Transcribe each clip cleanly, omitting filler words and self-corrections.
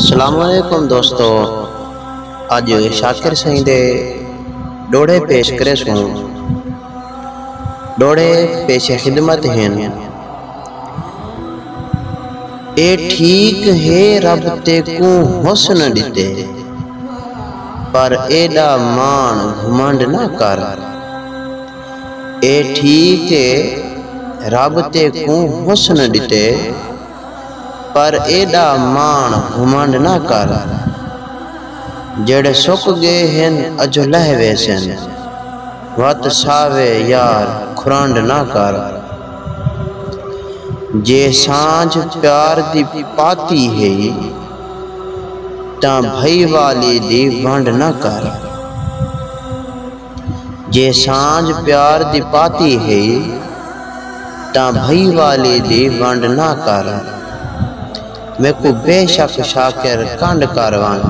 अस्सलाम वालेकुम दोस्तों, अज शाकिर साईं दे डोड़े पेश करे सूं। डोड़े पेश खिदमत हैं। ए ठीक है रब ते को हुस्न दिते, पर एडा मान घमंड ना कर। ए ठीक है रब ते को हुस्न दिते, पर एडा मान घमंड ना कर। जेड़े सुक गए हैं अजो लह वैसन, वत सावे यार खुरांड ना कर। जे सांझ प्यार दी पाती है, ता भई वाली दी वंड ना कर। जे सांझ प्यार दी पाती है, ता भई वाली दी वंड ना कर। मैं को बेशक शाकिर कंड करवान,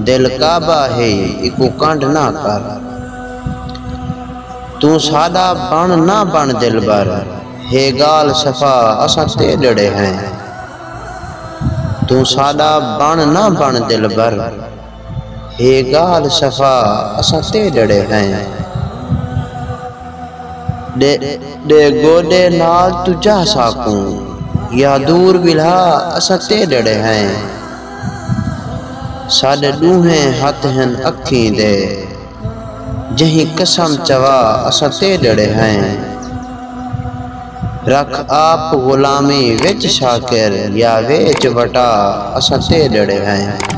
दिल काबा है इको कंड ना कर। तू सादा बन ना बन दिल बर, हे गाल सफा असा ते डड़े हैं। तू सादा बन ना बन दिल बर, हे गाल सफा असा ते डड़े हैं। दे गोडे नाल तू जा साकूं, या दूर बिला असा ते डड़े हैं। साडे दूहे हथ हैं अखी दे, जही कसम चवा असा ते डड़े हैं। रख आप गुलामी विच शाकिर, या वेच वटा असा ते डड़े हैं।